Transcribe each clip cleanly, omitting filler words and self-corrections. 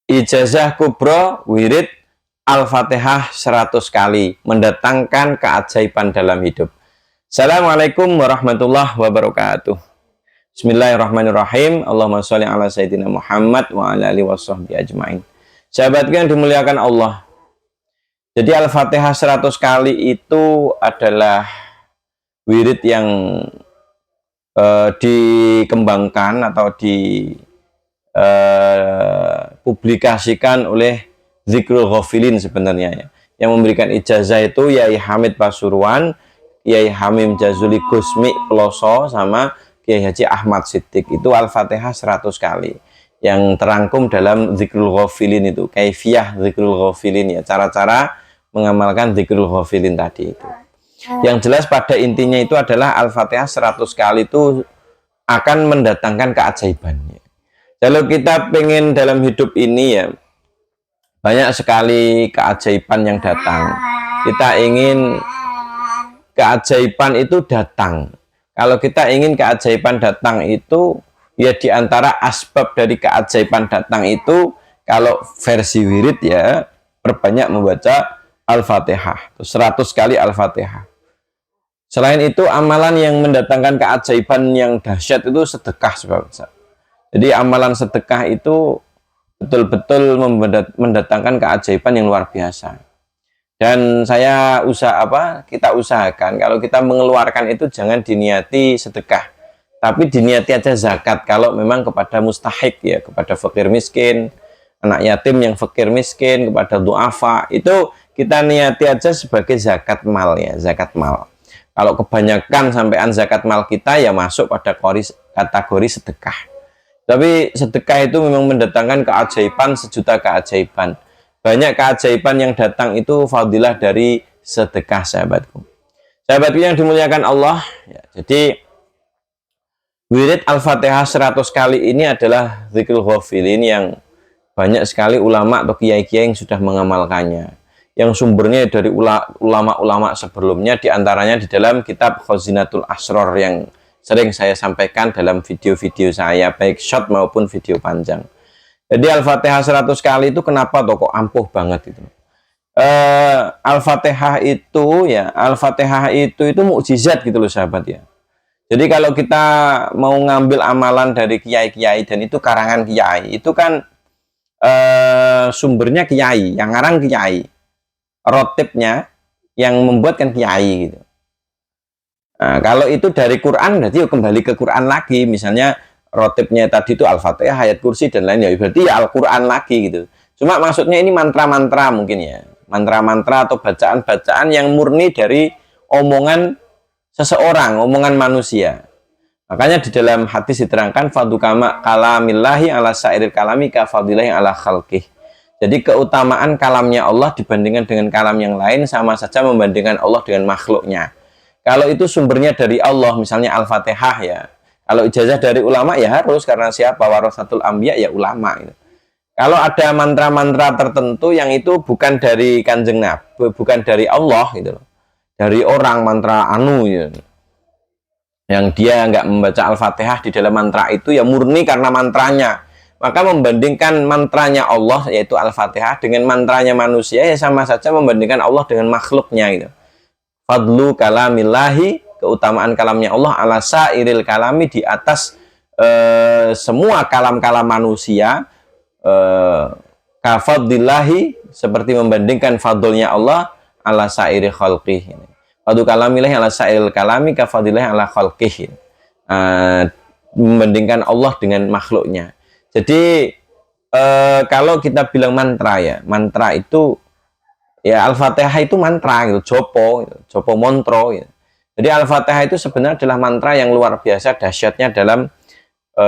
Ijazah kubro wirid Al-Fatihah 100 kali mendatangkan keajaiban dalam hidup. Assalamualaikum warahmatullahi wabarakatuh. Bismillahirrahmanirrahim. Allahumma sholli ala sayyidina Muhammad wa ala alihi washabbihi ajmain. Sahabatku yang dimuliakan Allah. Jadi Al-Fatihah 100 kali itu adalah wirid yang dikembangkan atau dipublikasikan oleh Zikrul Ghafilin sebenarnya ya. Yang memberikan ijazah itu Yai Hamid Pasuruan, Yai Hamim Jazuli Gusmi Peloso, sama Kiai Haji Ahmad Siddiq. Itu Al-Fatihah 100 kali yang terangkum dalam Zikrul Ghafilin itu, kaifiyah Zikrul Ghafilin ya, cara-cara mengamalkan Zikrul Ghafilin tadi itu. Yang jelas pada intinya itu adalah Al-Fatihah 100 kali itu akan mendatangkan keajaibannya. Kalau kita pengen dalam hidup ini ya, banyak sekali keajaiban yang datang. Kita ingin keajaiban itu datang. Kalau kita ingin keajaiban datang itu, ya diantara asbab dari keajaiban datang itu, kalau versi wirid ya, perbanyak membaca Al-Fatihah. 100 kali Al-Fatihah. Selain itu, amalan yang mendatangkan keajaiban yang dahsyat itu sedekah. Jadi amalan sedekah itu betul-betul mendatangkan keajaiban yang luar biasa. Dan kita usahakan kalau kita mengeluarkan itu jangan diniati sedekah, tapi diniati aja zakat kalau memang kepada mustahik ya, kepada fakir miskin, anak yatim yang fakir miskin, kepada duafa, itu kita niati aja sebagai zakat mal ya, zakat mal. Kalau kebanyakan sampean zakat mal kita ya masuk pada kategori sedekah. Tapi sedekah itu memang mendatangkan keajaiban sejuta keajaiban. Banyak keajaiban yang datang itu fadilah dari sedekah, sahabatku. Sahabatku yang dimuliakan Allah, ya, jadi wirid Al-Fatihah 100 kali ini adalah Zikrul Ghafilin yang banyak sekali ulama atau kiai-kiai yang sudah mengamalkannya. Yang sumbernya dari ulama-ulama sebelumnya, diantaranya di dalam kitab Khazinatul Asror yang sering saya sampaikan dalam video-video saya, baik short maupun video panjang. Jadi Al-Fatihah 100 kali itu kenapa kok ampuh banget itu? Al-Fatihah itu mukjizat gitu loh sahabat ya. Jadi kalau kita mau ngambil amalan dari kiai-kiai, dan itu karangan kiai, itu kan sumbernya kiai, yang ngarang kiai, rotibnya yang membuat kan kiai gitu. Nah, kalau itu dari Quran berarti kembali ke Quran lagi, misalnya rotibnya tadi itu Al-Fatihah, ayat kursi dan lain, ya berarti ya Al-Quran lagi gitu. Cuma maksudnya ini mantra-mantra mungkin ya, mantra-mantra atau bacaan-bacaan yang murni dari omongan seseorang, omongan manusia. Makanya di dalam hadis diterangkan fadukama kalamillahi ala sairil kalami ka fadilahi ala khalqih. Jadi keutamaan kalamnya Allah dibandingkan dengan kalam yang lain sama saja membandingkan Allah dengan makhluknya. Kalau itu sumbernya dari Allah, misalnya Al-Fatihah ya. Kalau ijazah dari ulama ya harus, karena siapa? Warasatul anbiya ya ulama. Gitu. Kalau ada mantra-mantra tertentu yang itu bukan dari Kanjeng Nabi, bukan dari Allah gitu loh. Dari orang mantra gitu. Yang dia nggak membaca Al-Fatihah di dalam mantra itu ya murni karena mantranya. Maka membandingkan mantranya Allah yaitu Al-Fatihah dengan mantranya manusia ya sama saja membandingkan Allah dengan makhluknya gitu. Fadlu kalamillahi, keutamaan kalamnya Allah ala sairil kalami, di atas semua kalam-kalam manusia, kafadillahi, seperti membandingkan fadlnya Allah ala sairi khalqih. Fadlu kalamillahi ala sairil kalami kafadillahi ala khalqih. Membandingkan Allah dengan makhluknya. Jadi kalau kita bilang mantra ya, mantra itu ya Al-Fatihah itu mantra gitu, jopo montro gitu. Jadi Al-Fatihah itu sebenarnya adalah mantra yang luar biasa dahsyatnya dalam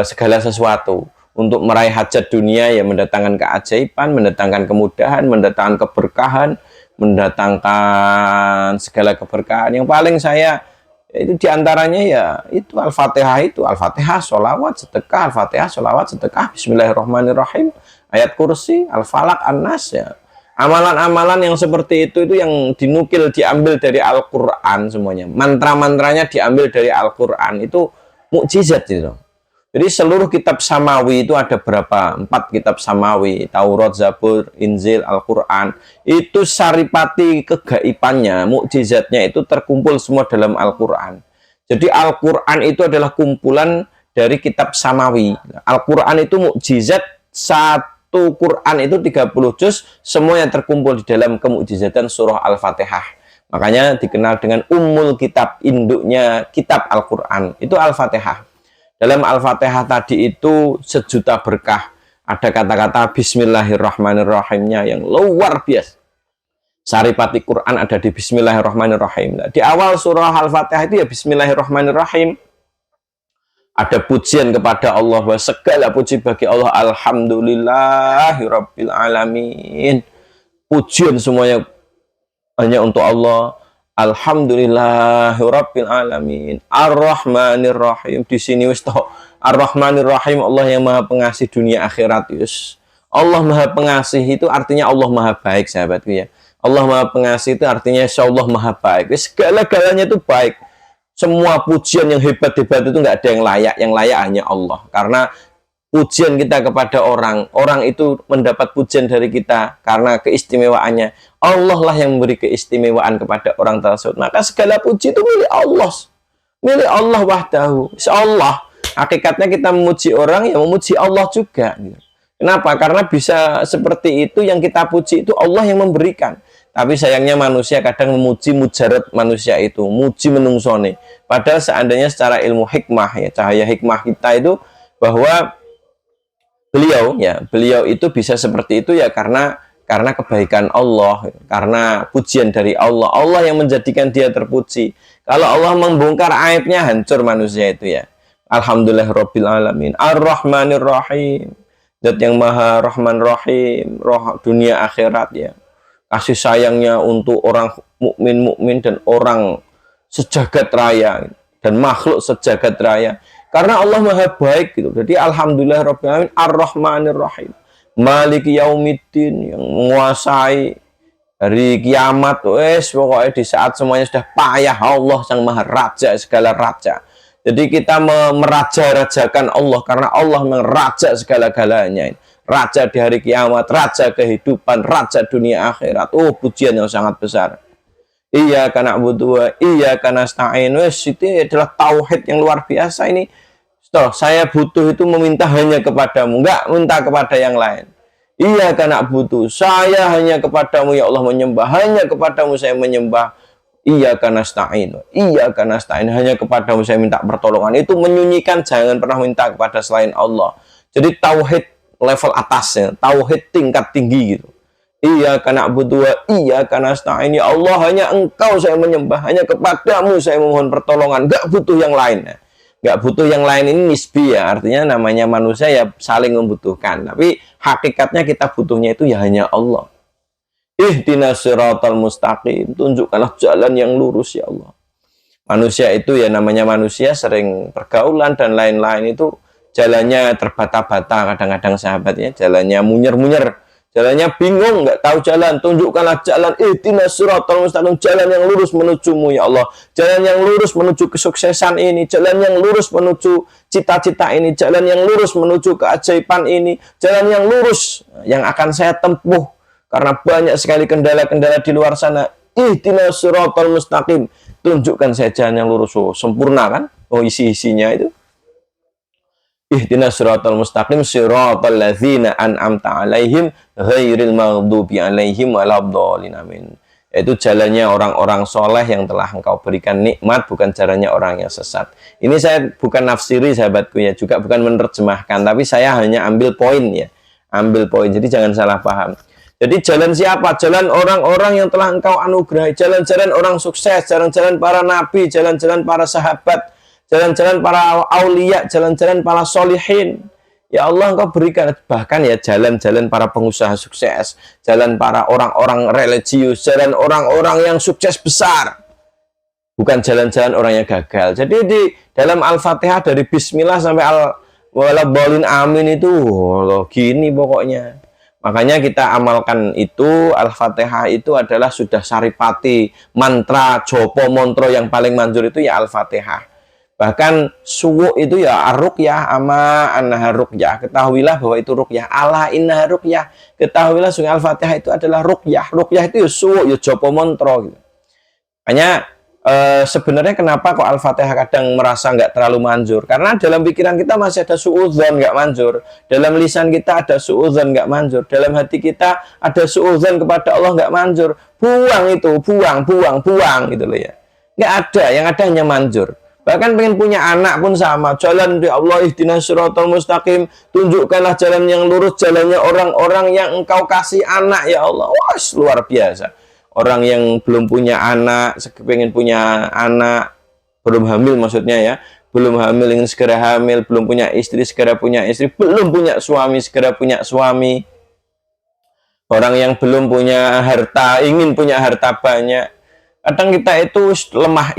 segala sesuatu. Untuk meraih hajat dunia ya mendatangkan keajaiban, mendatangkan kemudahan, mendatangkan keberkahan, mendatangkan segala keberkahan. Yang paling saya itu diantaranya ya itu Al-Fatihah, sholawat, sedekah, Al-Fatihah, sholawat, sedekah, Bismillahirrahmanirrahim, ayat kursi, Al-Falaq, An-Nas ya. Amalan-amalan yang seperti itu yang dinukil, diambil dari Al-Quran semuanya. Mantra-mantranya diambil dari Al-Quran, itu mukjizat gitu. Jadi seluruh kitab samawi itu ada berapa? 4 kitab samawi, Taurat, Zabur, Injil, Al-Quran. Itu saripati kegaibannya, mukjizatnya itu terkumpul semua dalam Al-Quran. Jadi Al-Quran itu adalah kumpulan dari kitab samawi. Al-Quran itu mukjizat, satu Quran itu 30 juz, semua yang terkumpul di dalam kemukjizatan surah Al-Fatihah. Makanya dikenal dengan Ummul Kitab, induknya kitab Al-Quran. Itu Al-Fatihah. Dalam Al-Fatihah tadi itu sejuta berkah. Ada kata-kata Bismillahirrahmanirrahimnya yang luar biasa. Saripati Quran ada di Bismillahirrahmanirrahim. Di awal surah Al-Fatihah itu ya Bismillahirrahmanirrahim. Ada pujian kepada Allah, bahwa segala puji bagi Allah. Alhamdulillahirabbil alamin. Pujian semuanya hanya untuk Allah. Alhamdulillahirabbil alamin. Ar-Rahmanir-Rahim. Di sini wis toh Ar-Rahmanir-Rahim, Allah yang Maha Pengasih dunia akhirat. Yus. Allah Maha Pengasih itu artinya Allah Maha Baik, sahabatku ya. Allah Maha Pengasih itu artinya insyaallah Maha Baik. Segala-galanya itu baik. Semua pujian yang hebat-hebat itu nggak ada yang layak hanya Allah. Karena pujian kita kepada orang itu mendapat pujian dari kita karena keistimewaannya. Allah lah yang memberi keistimewaan kepada orang tersebut. Maka segala puji itu milik Allah wahdahu. Allah. Hakikatnya kita memuji orang, ya memuji Allah juga. Kenapa? Karena bisa seperti itu, yang kita puji itu Allah yang memberikan. Tapi sayangnya manusia kadang memuji mujarad manusia itu, muji menungsone. Padahal seandainya secara ilmu hikmah ya, cahaya hikmah kita itu bahwa beliau itu bisa seperti itu ya karena kebaikan Allah, karena pujian dari Allah. Allah yang menjadikan dia terpuji. Kalau Allah membongkar aibnya, hancur manusia itu ya. Alhamdulillahirabbil alamin. Ar-Rahmanir-Rahim. Zat yang Maha Rahman Rahim, roh dunia akhirat ya. Kasih sayangnya untuk orang mukmin dan orang sejagat raya dan makhluk sejagat raya. Karena Allah Maha Baik gitu. Jadi alhamdulillahirabbil alamin, Ar-Rahmanir-Rahim. Maliki Yaumiddin, yang menguasai hari kiamat. Pokoknya di saat semuanya sudah payah, Allah Sang Maha Raja segala raja. Jadi kita meraja-rajakan Allah karena Allah meraja segala-galanya. Raja di hari kiamat, raja kehidupan, raja dunia akhirat. Oh, pujian yang sangat besar. Iyyaka na'budu wa iyyaka nasta'in. Itu adalah tauhid yang luar biasa ini. Setelah saya butuh itu meminta hanya kepadamu, enggak minta kepada yang lain. Iyyaka na'budu, saya hanya kepadamu ya Allah menyembah, hanya kepadamu saya menyembah. Iyyaka nasta'in, iyyaka nasta'in, hanya kepadamu saya minta pertolongan. Itu menyunyikan, jangan pernah minta kepada selain Allah. Jadi tauhid level atasnya, tauhid tingkat tinggi gitu. Iyyaka na'budu wa iyyaka nasta'in, ya Allah hanya Engkau saya menyembah, hanya kepadamu saya memohon pertolongan, enggak butuh yang lain. Enggak butuh yang lain ini nisbi ya, artinya namanya manusia ya saling membutuhkan, tapi hakikatnya kita butuhnya itu ya hanya Allah. Ihdinas siratal mustaqim, tunjukkanlah jalan yang lurus ya Allah. Manusia itu ya namanya manusia, sering pergaulan dan lain-lain itu jalannya terbata-bata kadang-kadang sahabatnya, jalannya munyer-munyer, jalannya bingung, nggak tahu jalan. Tunjukkanlah jalan, ihdinas siratal mustaqim, jalan yang lurus menujumu ya Allah, jalan yang lurus menuju kesuksesan ini, jalan yang lurus menuju cita-cita ini, jalan yang lurus menuju keajaiban ini, jalan yang lurus yang akan saya tempuh karena banyak sekali kendala-kendala di luar sana. Ihdinas siratal mustaqim, tunjukkan saya jalan yang lurus. Oh, sempurna kan? Oh, isi-isinya itu. Ihdinas siratal mustaqim, siratal ladzina an'amta 'alaihim ghairil maghdubi 'alaihim waladdallin. Amin. Itu jalannya orang-orang soleh yang telah Engkau berikan nikmat, bukan jalannya orang yang sesat. Ini saya bukan nafsiri sahabatku ya, juga bukan menerjemahkan, tapi saya hanya ambil poin ya. Ambil poin, jadi jangan salah paham. Jadi jalan siapa? Jalan orang-orang yang telah Engkau anugerahi, jalan-jalan orang sukses, jalan-jalan para nabi, jalan-jalan para sahabat, jalan-jalan para aulia, jalan-jalan para solihin. Ya Allah, Engkau berikan bahkan ya jalan-jalan para pengusaha sukses, jalan para orang-orang religius, jalan orang-orang yang sukses besar. Bukan jalan-jalan orang yang gagal. Jadi di dalam Al-Fatihah dari Bismillah sampai Al-Waladdallin Amin itu gini pokoknya. Makanya kita amalkan itu. Al-Fatihah itu adalah sudah saripati mantra, jopo, montro yang paling manjur itu ya Al-Fatihah. Bahkan suwu itu ya ar-ruqyah ama annaha ruqyah. Ketahuilah bahwa itu ruqyah. Ala innaha ruqyah. Ketahuilah sungai Al-Fatihah itu adalah ruqyah. Ruqyah itu ya suwu, ya jopo montro gitu. Hanya sebenarnya kenapa kok Al-Fatihah kadang merasa nggak terlalu manjur? Karena dalam pikiran kita masih ada suudzon nggak manjur. Dalam lisan kita ada suudzon nggak manjur. Dalam hati kita ada suudzon kepada Allah nggak manjur. Buang itu, buang gitu loh ya. Nggak ada, yang ada hanya manjur. Bahkan pengen punya anak pun sama. Jalan di Allah ihdinas siratal mustaqim. Tunjukkanlah jalan yang lurus, jalannya orang-orang yang engkau kasih anak ya Allah. Wah, luar biasa. Orang yang belum punya anak, pengen punya anak, belum hamil maksudnya ya, belum hamil ingin segera hamil, belum punya istri segera punya istri, belum punya suami segera punya suami. Orang yang belum punya harta ingin punya harta banyak. Kadang kita itu lemah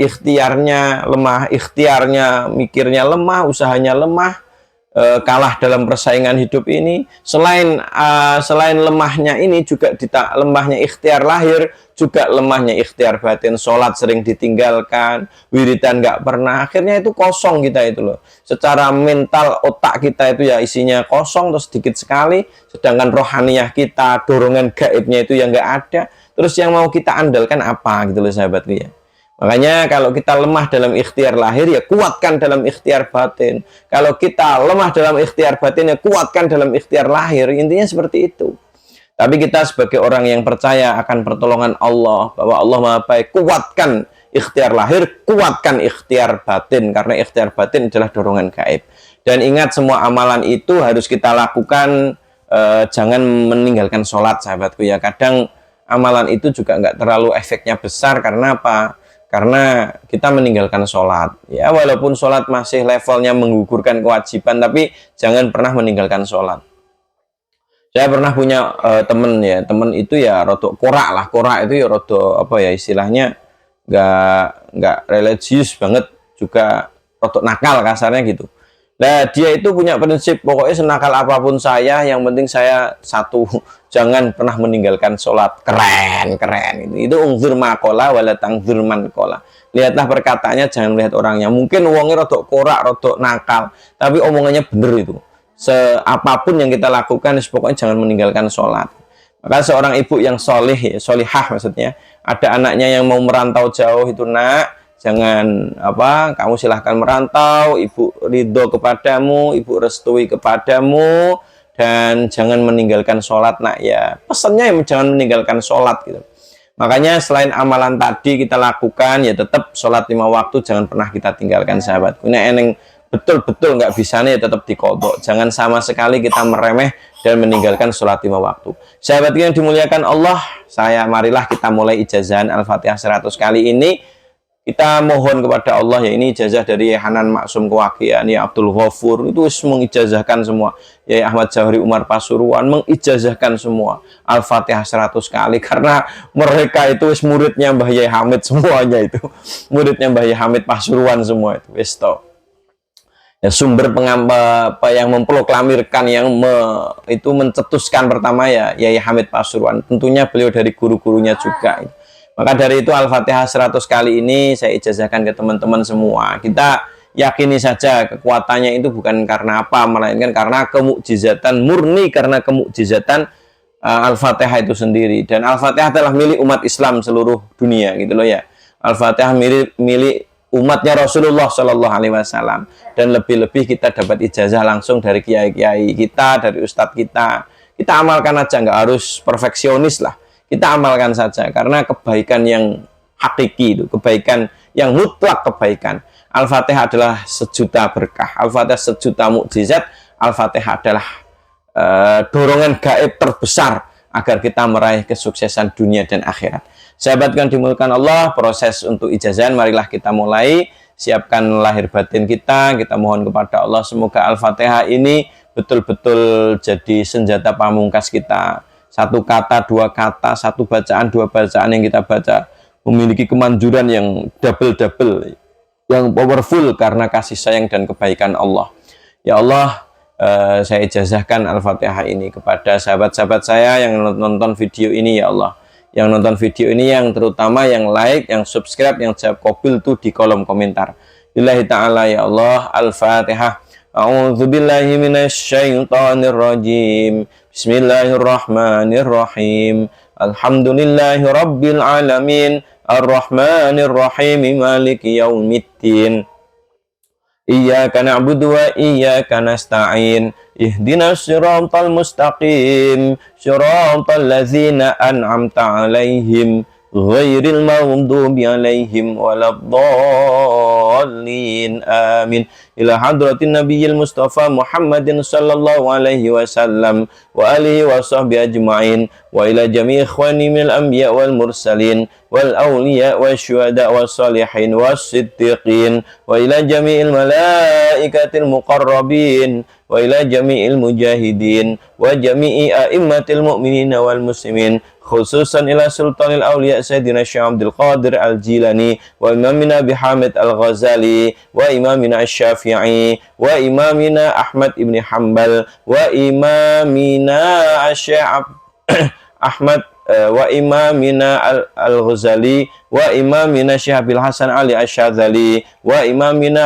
ikhtiarnya, mikirnya lemah, usahanya lemah, kalah dalam persaingan hidup ini. Selain lemahnya ini juga lemahnya ikhtiar lahir, juga lemahnya ikhtiar batin. Sholat sering ditinggalkan, wiridan nggak pernah, akhirnya itu kosong kita itu loh. Secara mental otak kita itu ya isinya kosong terus sedikit sekali, sedangkan rohaniyah kita, dorongan gaibnya itu yang nggak ada. Terus yang mau kita andalkan apa gitu loh sahabatku ya. Makanya kalau kita lemah dalam ikhtiar lahir, ya kuatkan dalam ikhtiar batin. Kalau kita lemah dalam ikhtiar batin, ya kuatkan dalam ikhtiar lahir. Intinya seperti itu. Tapi kita sebagai orang yang percaya akan pertolongan Allah, bahwa Allah Maha Baik, kuatkan ikhtiar lahir, kuatkan ikhtiar batin. Karena ikhtiar batin adalah dorongan gaib. Dan ingat, semua amalan itu harus kita lakukan, jangan meninggalkan sholat, sahabatku ya. Kadang amalan itu juga nggak terlalu efeknya besar, karena apa? Karena kita meninggalkan sholat. Ya, walaupun sholat masih levelnya menggugurkan kewajiban, tapi jangan pernah meninggalkan sholat. Saya pernah punya temen ya, temen itu ya rodok korak lah. Korak itu ya rodok apa ya istilahnya, nggak religius banget, juga rodok nakal kasarnya gitu. Nah, dia itu punya prinsip, pokoknya senakal apapun saya, yang penting saya satu, jangan pernah meninggalkan sholat. Keren itu ungzur makola walatang zurman kola. Lihatlah perkataannya, jangan melihat orangnya. Mungkin uangnya rodok korak, rodok nakal, tapi omongannya bener itu. Apapun yang kita lakukan, pokoknya jangan meninggalkan sholat. Maka seorang ibu yang solihah maksudnya, ada anaknya yang mau merantau jauh itu, nak, jangan kamu silahkan merantau, ibu ridho kepadamu, ibu restui kepadamu, dan jangan meninggalkan sholat, nak ya. Pesannya ya jangan meninggalkan sholat gitu. Makanya selain amalan tadi kita lakukan, ya tetap sholat 5 waktu jangan pernah kita tinggalkan, sahabatku. Ini eneng betul-betul nggak bisa nih, tetap dikodok. Jangan sama sekali kita meremeh dan meninggalkan sholat 5 waktu. Sahabat yang dimuliakan Allah, marilah kita mulai ijazahan Al-Fatihah 100 kali ini. Kita mohon kepada Allah, ya ini ijazah dari Hanan Maksum Kewakian, ya Abdul Ghafur, itu mengijazahkan semua. Ya Ahmad Jawhari Umar Pasuruan mengijazahkan semua Al-Fatihah 100 kali, karena mereka itu muridnya Mbah Yai Hamid semuanya itu. Muridnya Mbah Yai Hamid Pasuruan semua itu. Westo. Ya, sumber yang memproklamirkan, yang itu mencetuskan pertama ya Yai Hamid Pasuruan. Tentunya beliau dari guru-gurunya juga. Maka dari itu Al-Fatihah 100 kali ini saya ijazahkan ke teman-teman semua. Kita yakini saja kekuatannya itu bukan karena apa, melainkan karena kemukjizatan, murni karena kemukjizatan Al-Fatihah itu sendiri. Dan Al-Fatihah adalah milik umat Islam seluruh dunia gitu loh ya. Al-Fatihah milik umatnya Rasulullah Shallallahu Alaihi Wasallam. Dan lebih-lebih kita dapat ijazah langsung dari kiai-kiai kita, dari ustadz kita. Kita amalkan aja, nggak harus perfeksionis lah. Kita amalkan saja, karena kebaikan yang hakiki itu, kebaikan yang mutlak kebaikan. Al-Fatihah adalah sejuta berkah, Al-Fatihah sejuta mukjizat, Al-Fatihah adalah dorongan gaib terbesar agar kita meraih kesuksesan dunia dan akhirat. Sahabat yang dimuliakan Allah, proses untuk ijazahan marilah kita mulai. Siapkan lahir batin kita mohon kepada Allah semoga Al-Fatihah ini betul-betul jadi senjata pamungkas kita. Satu kata, dua kata, satu bacaan, dua bacaan yang kita baca memiliki kemanjuran yang double-double, yang powerful karena kasih sayang dan kebaikan Allah. Ya Allah, saya ijazahkan Al-Fatihah ini kepada sahabat-sahabat saya yang nonton video ini, ya Allah. Yang nonton video ini, yang terutama yang like, yang subscribe, yang jawab kobil tuh di kolom komentar. Lillahi ta'ala ya Allah. Al-Fatihah. A'udzu billahi minasy syaithanir rajim. Bismillahirrahmanirrahim. Alhamdulillahi rabbil alamin. Ar-Rahmanir Rahim. Maliki yaumiddin. Iyyaka na'budu wa iyyaka nasta'in. Ihdinas siratal mustaqim. Siratal ladzina an'amta 'alaihim ghairil maghdubi 'alaihim waladdallin. Amin. Ila hadratin nabiyil mustafa Muhammadin sallallahu alaihi wasallam wa alihi wa sahbihi ajma'in wa ila jami'i ikhwani minal anbiya wal mursalin wal awliya wasyuhada wassalihin wassiddiqin wa ila jami'il malaikatil muqarrabin wa ila jami'il mujahidin wa jami'i a'immatil mu'minina wal muslimin, khususan ila sultanil awliya Sayyidina Syekh Abdul Qadir Al-Jilani wa imamina Bihamid Al-Ghazali wa imamina Asy-Syafi'i wa imamina Ahmad ibn Hanbal wa imamina Syekh Ahmad wa imamina Al-Ghazali wa imamina Syekh Abil Hasan Ali Asy-Syadzali wa imamina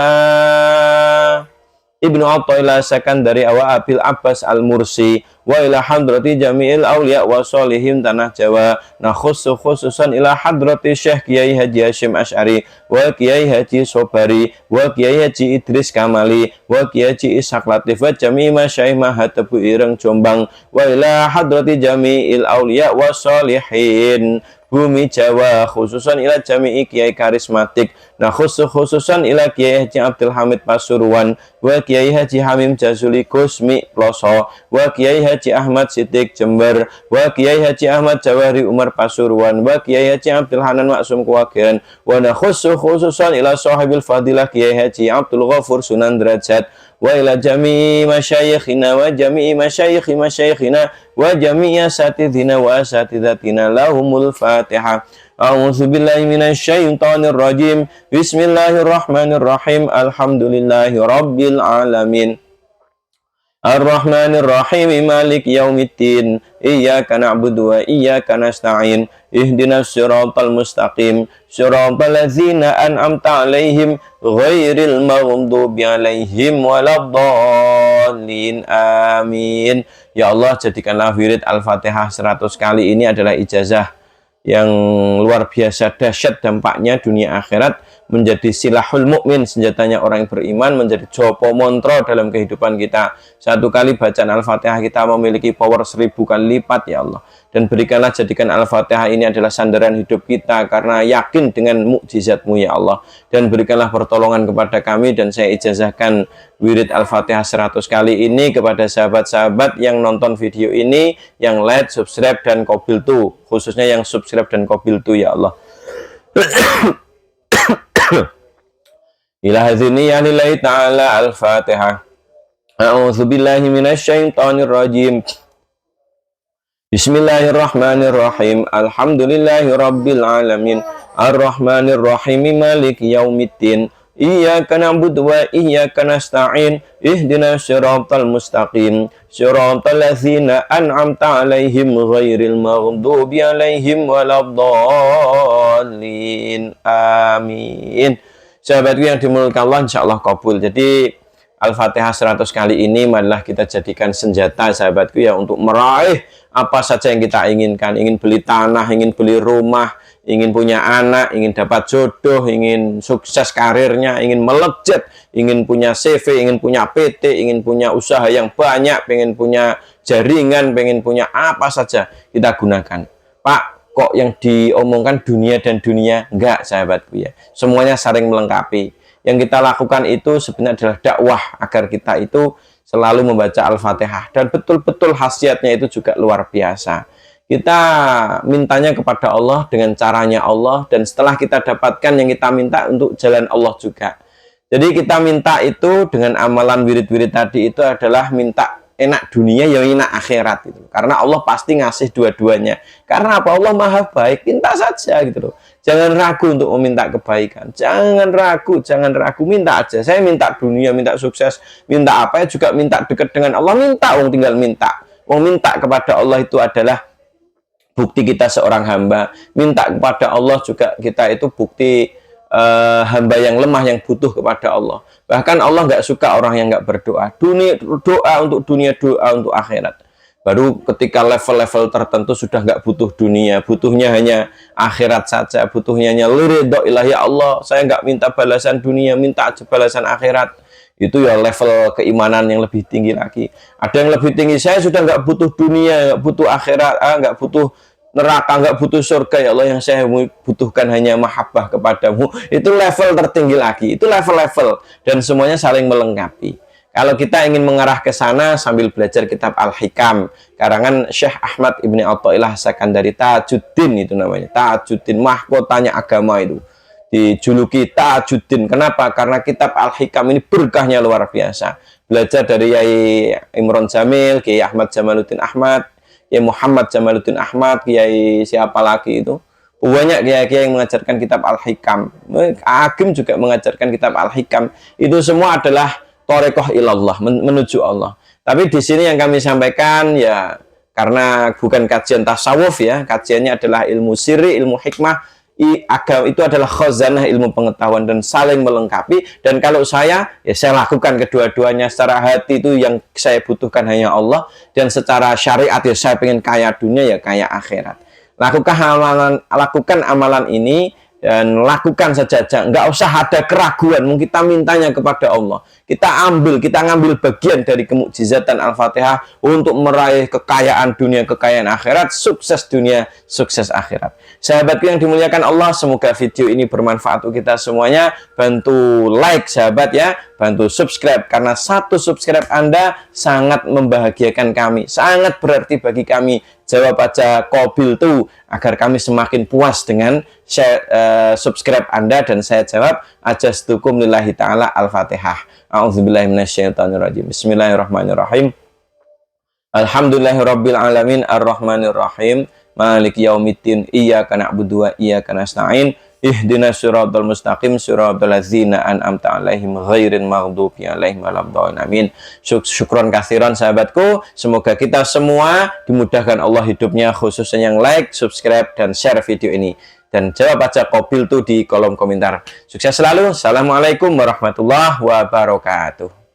Ibnu Athaillah Sakandari wa Abil Abbas Al-Mursi wa ila hadrati jami'il awliya wa sholihin tanah Jawa, nah khususan ila hadrati Syekh Kiai Haji Hasyim Asy'ari wa Kiai Haji Sobari wa Kiai Haji Idris Kamali wa Kiai Haji Ishaq Latif wa jami'i masyayikh Mahatebu Ireng Jombang wa ila hadrati jami'il awliya wa sholihin bumi Jawa, khususan ila jami'i kiai karismatik, nah khususan ila Kiai Haji Abdul Hamid Pasuruan wa Kiai Haji Hamim Jazuli Gusmi Ploso wa Kiai Haji Ahmad Siddiq Jember wa Kiai Haji Ahmad Jawahri Umar Pasuruan wa Kiai Haji Abdul Hanan Maksum Kuwagen wa nah khususan ila sahibil fadilah Kiai Haji Abdul Ghafur Sunan Derajat wa ila jami'i masyayikhina wa jami'i masyayikhina wa jami'i asatidhina wa asatidatina lahumul Fatihah. A'udzu billahi minasy syaithanir rajim. Bismillahirrahmanirrahim. Alhamdulillahi rabbil alamin. Ar-Rahmanir Rahim. Maliki yaumiddin. Iyyaka na'budu wa iyyaka nasta'in. Ihdinas siratal mustaqim. Siratal ladzina an'amta 'alaihim ghairil maghdubi 'alaihim waladdallin. Amin. Ya Allah, jadikanlah wirid Al-Fatihah 100 kali ini adalah ijazah yang luar biasa dahsyat dampaknya dunia akhirat, menjadi silahul mukmin, senjatanya orang yang beriman, menjadi jopo montro dalam kehidupan kita. Satu kali bacaan Al-Fatihah kita memiliki power 1000 kali lipat ya Allah. Dan berikanlah, jadikan Al-Fatihah ini adalah sandaran hidup kita karena yakin dengan mukjizat-Mu ya Allah. Dan berikanlah pertolongan kepada kami, dan saya ijazahkan wirid Al-Fatihah 100 kali ini kepada sahabat-sahabat yang nonton video ini, yang like, subscribe, dan kobil tu, khususnya yang subscribe dan kobil tu ya Allah. Ila hadzini ya lillahi ta'ala al-Fatihah. A'udzu billahi minasy syaithanir rajim. Bismillahirrahmanirrahim. Alhamdulillahi rabbil alamin. Ar-Rahmanir Rahim. Maliki yaumiddin. Iyyaka na'budu wa iyyaka nasta'in. Ihdinas siratal mustaqim. Siratal ladzina an'amta 'alaihim ghairil maghdubi 'alaihim waladdallin. Amin. Sahabatku yang dimuliakan Allah, insyaallah kabul. Jadi Al-Fatihah 100 kali ini marilah kita jadikan senjata sahabatku ya, untuk meraih apa saja yang kita inginkan. Ingin beli tanah, ingin beli rumah, ingin punya anak, ingin dapat jodoh, ingin sukses karirnya, ingin melejit, ingin punya CV, ingin punya PT, ingin punya usaha yang banyak, pengen punya jaringan, pengen punya apa saja kita gunakan. Pak, kok yang diomongkan dunia dan dunia? Enggak sahabatku ya, semuanya saling melengkapi. Yang kita lakukan itu sebenarnya adalah dakwah agar kita itu selalu membaca Al-Fatihah, dan betul-betul khasiatnya itu juga luar biasa. Kita mintanya kepada Allah dengan caranya Allah, dan setelah kita dapatkan yang kita minta untuk jalan Allah juga. Jadi kita minta itu dengan amalan wirid-wirid tadi itu adalah minta enak dunia yang enak akhirat gitu. Karena Allah pasti ngasih dua-duanya. Karena apa? Allah maha baik, minta saja gitu loh. Jangan ragu untuk meminta kebaikan. Jangan ragu, minta aja. Saya minta dunia, minta sukses, minta apa ya juga minta dekat dengan Allah, minta, tinggal minta. Minta kepada Allah itu adalah bukti kita seorang hamba. Minta kepada Allah juga kita itu bukti hamba yang lemah yang butuh kepada Allah. Bahkan Allah nggak suka orang yang nggak berdoa. Doa untuk dunia, doa untuk akhirat. Baru ketika level-level tertentu sudah nggak butuh dunia, butuhnya hanya akhirat saja, butuhnya hanya ridho ilahi Allah. Saya nggak minta balasan dunia, minta aja balasan akhirat. Itu ya level keimanan yang lebih tinggi lagi. Ada yang lebih tinggi, saya sudah nggak butuh dunia, nggak butuh akhirat, nggak butuh neraka, nggak butuh surga, ya Allah, yang saya butuhkan hanya mahabbah kepadamu. Itu level tertinggi lagi, itu level-level, dan semuanya saling melengkapi. Kalau kita ingin mengarah ke sana sambil belajar kitab Al-Hikam karangan Syekh Ahmad Ibni Athaillah Sakandari, Tajuddin itu namanya, Tajuddin, mahkotanya agama itu, dijuluki Tajuddin. Kenapa? Karena kitab Al-Hikam ini berkahnya luar biasa. Belajar dari Yai Imron Jamil, Kiai Ahmad Jamaluddin Ahmad, Kiai Muhammad Jamaluddin Ahmad, Kiai siapa lagi itu, banyak kiai-kiai yang mengajarkan kitab Al-Hikam. Agim juga mengajarkan kitab Al-Hikam. Itu semua adalah thariqah ilallah, menuju Allah. Tapi di sini yang kami sampaikan ya, karena bukan kajian tasawuf ya, kajiannya adalah ilmu sirri, ilmu hikmah. Agama itu adalah khazanah ilmu pengetahuan dan saling melengkapi. Dan kalau saya, ya saya lakukan kedua-duanya. Secara hati itu yang saya butuhkan hanya Allah, dan secara syariat ya saya pengen kaya dunia ya kaya akhirat. Lakukan amalan ini dan lakukan saja, nggak usah ada keraguan. Kita mintanya kepada Allah, kita ngambil bagian dari kemukjizatan Al-Fatihah untuk meraih kekayaan dunia, kekayaan akhirat, sukses dunia, sukses akhirat. Sahabatku yang dimuliakan Allah, semoga video ini bermanfaat untuk kita semuanya. Bantu like sahabat ya, bantu subscribe, karena satu subscribe Anda sangat membahagiakan kami, sangat berarti bagi kami. Jawab aja Qabil tuh agar kami semakin puas dengan subscribe Anda, dan saya jawab ajastukum lillahi ta'ala. Al-Fatihah. A'udzubillahi minasyaitonirrajim. Bismillahirrahmanirrahim. Alhamdulillahirabbil alamin arrahmanirrahim maliki yaumiddin iyyaka na'budu wa iyyaka nasta'in ihdinas siratal mustaqim siratal ladzina an'amta 'alaihim ghairil maghdubi 'alaihim waladdallin. Amin. Syukron katsiran sahabatku, semoga kita semua dimudahkan Allah hidupnya, khususnya yang like, subscribe dan share video ini, dan jawab aja Qabil tuh di kolom komentar. Sukses selalu. Assalamualaikum warahmatullahi wabarakatuh.